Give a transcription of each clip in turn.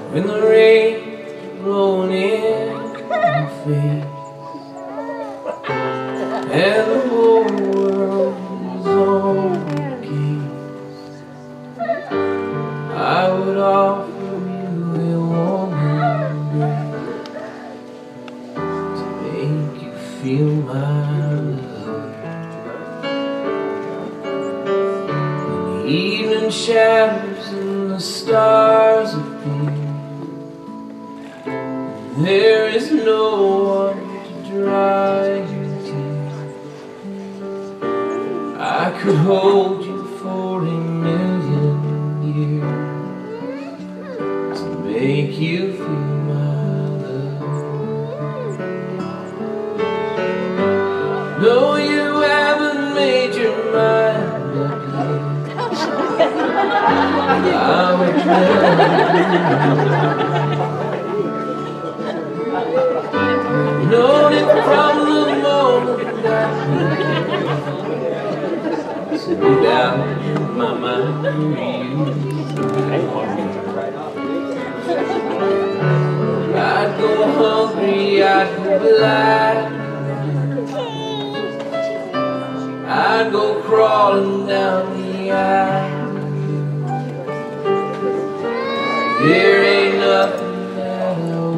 When the rain blowing in my face and the whole world is on the case, I would offer you a warm embrace to make you feel my love. When the evening shadows and the stars appear, there is no one to dry your tears. I could hold you for 1,000,000 years to make you feel my love. No, you haven't made your mind up yet. I would never known it from the moment that we settled down in my mind for you. I'd go hungry, I'd go blind, I'd go crawling down the aisle. There ain't nothing that I would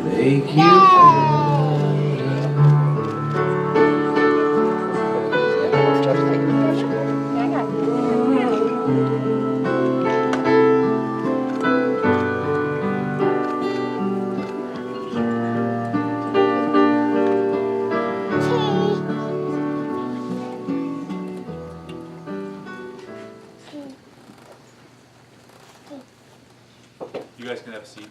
make you feel. You guys can have a seat.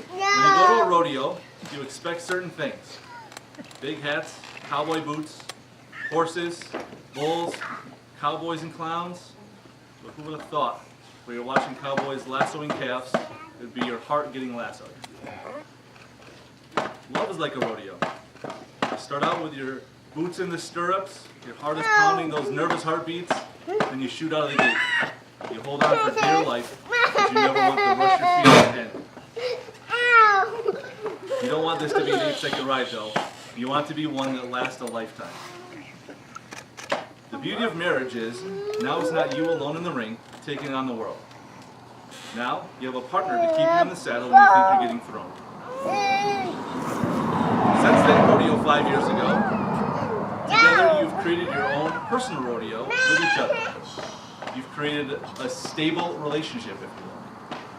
When you go to a rodeo, you expect certain things. Big hats, cowboy boots, horses, bulls, cowboys and clowns. But who would have thought, when you're watching cowboys lassoing calves, it would be your heart getting lassoed. Love is like a rodeo. You start out with your boots in the stirrups, your heart is pounding those nervous heartbeats, and you shoot out of the gate. You hold on for dear life, because you never want to rush your feet to end. You don't want this to be an 8-second ride though. You want it to be one that lasts a lifetime. The beauty of marriage is, now it's not you alone in the ring, taking on the world. Now, you have a partner to keep you in the saddle when you think you're getting thrown. Since that rodeo 5 years ago, together you've created your own personal rodeo with each other. You've created a stable relationship, if you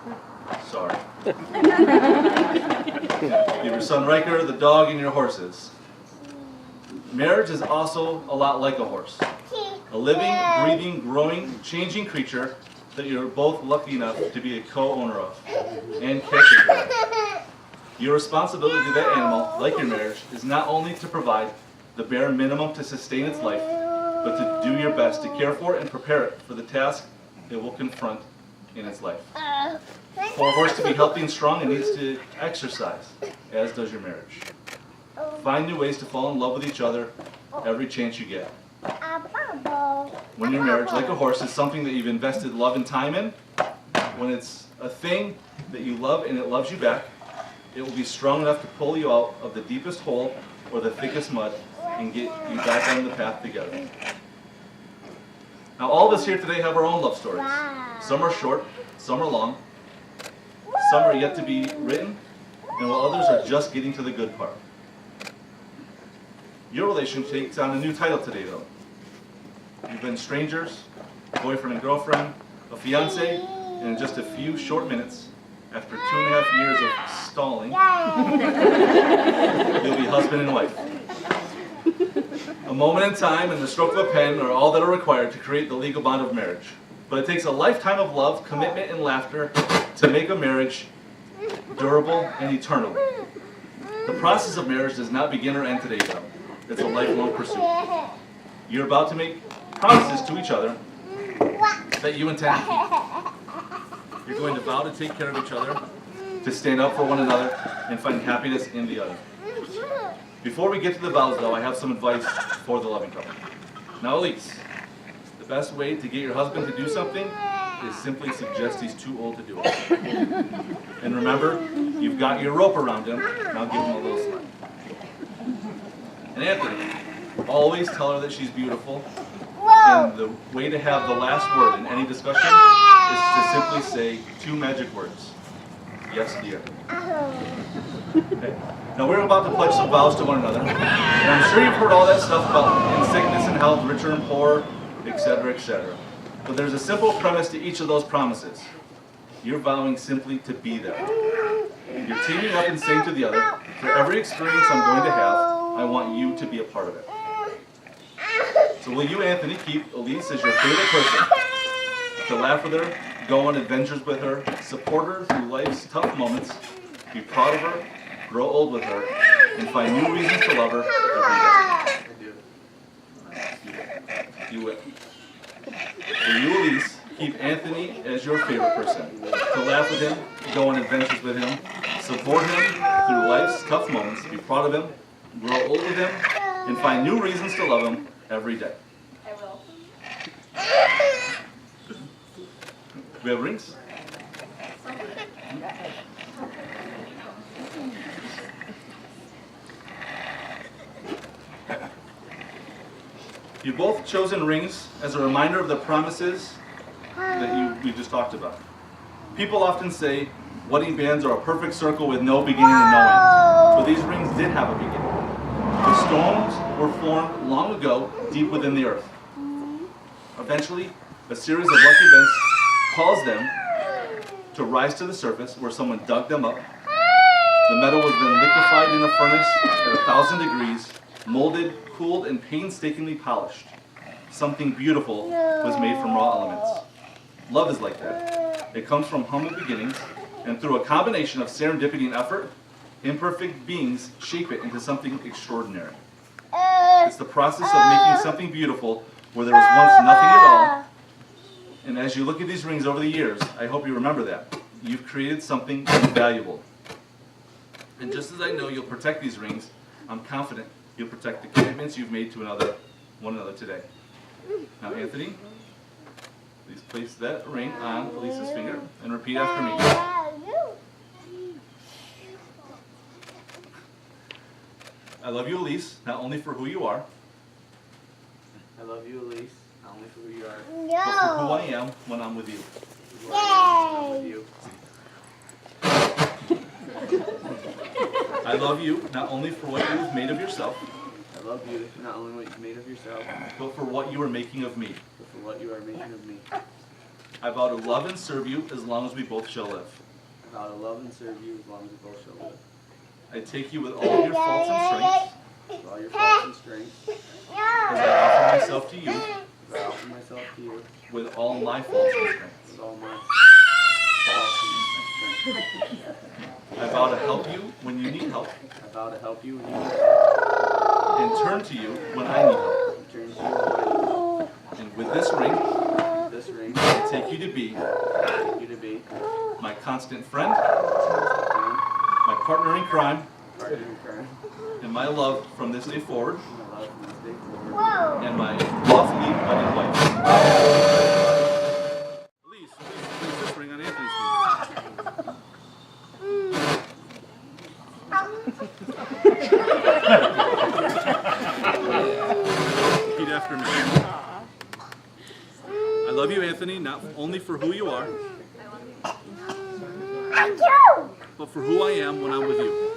will. Sorry. You have your son Riker, the dog, and your horses. Marriage is also a lot like a horse. A living, breathing, growing, changing creature that you're both lucky enough to be a co-owner of and caretaker of. Your responsibility to that animal, like your marriage, is not only to provide the bare minimum to sustain its life, but to do your best to care for it and prepare it for the task it will confront in its life. For a horse to be healthy and strong, it needs to exercise, as does your marriage. Find new ways to fall in love with each other every chance you get. When your marriage, like a horse, is something that you've invested love and time in, when it's a thing that you love and it loves you back, it will be strong enough to pull you out of the deepest hole or the thickest mud and get you back on the path together. Now, all of us here today have our own love stories. Some are short, some are long, some are yet to be written, and while others are just getting to the good part. Your relationship takes on a new title today, though. You've been strangers, boyfriend and girlfriend, a fiance, and in just a few short minutes, after 2.5 years of stalling, you'll be husband and wife. A moment in time and the stroke of a pen are all that are required to create the legal bond of marriage. But it takes a lifetime of love, commitment, and laughter to make a marriage durable, and eternal. The process of marriage does not begin or end today, though. It's a lifelong pursuit. You're about to make promises to each other that you intend to keep. You're going to vow to take care of each other, to stand up for one another, and find happiness in the other. Before we get to the vows, though, I have some advice for the loving couple. Now, Alyse, the best way to get your husband to do something is simply suggest he's too old to do it. And remember, you've got your rope around him, now give him a little slap. And Anthony, always tell her that she's beautiful. And the way to have the last word in any discussion is to simply say 2 magic words. Yes, dear. Okay. Now we're about to pledge some vows to one another. And I'm sure you've heard all that stuff about in sickness and health, richer and poorer, etc., etc. But there's a simple premise to each of those promises. You're vowing simply to be there. You're teaming up and saying to the other, for every experience I'm going to have, I want you to be a part of it. So will you, Anthony, keep Alyse as your favorite person? To laugh with her, go on adventures with her, support her through life's tough moments, be proud of her, grow old with her, and find new reasons to love her every day? You will. Will you, Alyse, keep Anthony as your favorite person? To laugh with him, go on adventures with him, support him through life's tough moments, be proud of him, grow old with him, and find new reasons to love him every day? I will. We have rings? You've both chosen rings as a reminder of the promises that we just talked about. People often say wedding bands are a perfect circle with no beginning and no end. But these rings did have a beginning. The stones were formed long ago deep within the earth. Eventually, a series of lucky events caused them to rise to the surface where someone dug them up. The metal was then liquefied in a furnace at 1,000 degrees, molded, cooled, and painstakingly polished. Something beautiful was made from raw elements. Love is like that. It comes from humble beginnings, and through a combination of serendipity and effort, imperfect beings shape it into something extraordinary. It's the process of making something beautiful where there was once nothing at all. And as you look at these rings over the years, I hope you remember that. You've created something valuable. And just as I know you'll protect these rings, I'm confident you'll protect the commitments you've made to one another today. Now, Anthony, please place that ring on Alyse's finger and repeat after me. I love you, Alyse, not only for who you are, I love you, Alyse, not only for who you are, but for who I am when I'm with you. who I am with you. I love you not only for what you've made of yourself, I love you, not only what you've made of yourself, but for what you are making of me. but for what you are making of me. I vow to love and serve you as long as we both shall live. I vow to love and serve you as long as we both shall live. I take you with all of your faults and strengths, With all your faults and strengths, as I offer myself to you as I offer myself to you, with all my faults and strengths. with all my faults and strengths. I vow to help you when you need help, I vow to help you when you need help, and turn to you when I need help. and turn to you when I And with this ring, need this ring, I take you to be take you to be my constant friend, my my partner in crime, partner in crime, and my love from this day forward, and my love from this day forward. and my lawfully wedded wife. Alyse, please place this ring on Anthony's finger. Repeat after me. I love you, Anthony, not only for who you are, but for who I am when I'm with you.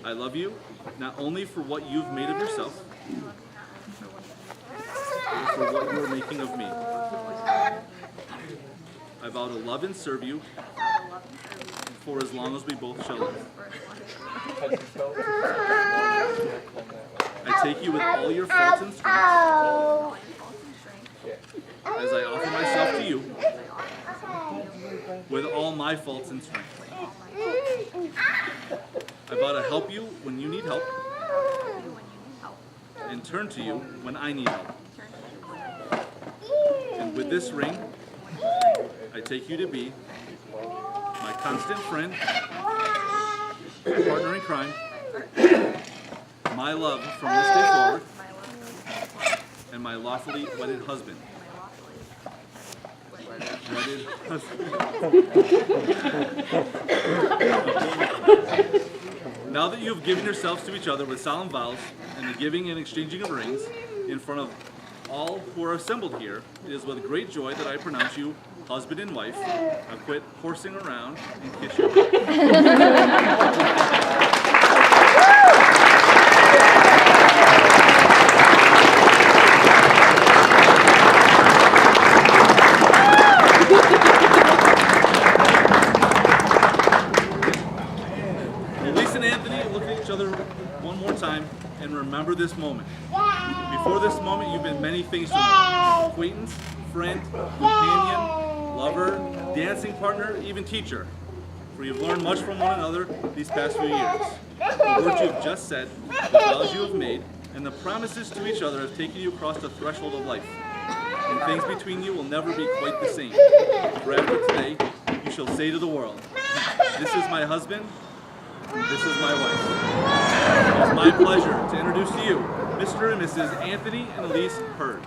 I love you, not only for what you've made of yourself, but for what you are making of me. I vow to love and serve you for as long as we both shall live. I take you with all your faults and strengths, as I offer myself to you, my faults and strengths. I vow to help you when you need help and turn to you when I need help. And with this ring, I take you to be my constant friend, partner in crime, my love from this day forward, and my lawfully wedded husband. Wedded husband. Now that you have given yourselves to each other with solemn vows and the giving and exchanging of rings in front of all who are assembled here, it is with great joy that I pronounce you husband and wife. Now quit horsing around and kiss your wife. Alyse and Anthony, look at each other one more time and remember this moment. Before this moment, you've been many things to another: acquaintance, friend, companion, lover, dancing partner, even teacher. For you've learned much from one another these past few years. The words you have just said, the vows you have made, and the promises to each other have taken you across the threshold of life. And things between you will never be quite the same. For after today, you shall say to the world, "This is my husband, this is my wife." It is my pleasure to introduce to you Mr. and Mrs. Anthony and Alyse Hurd.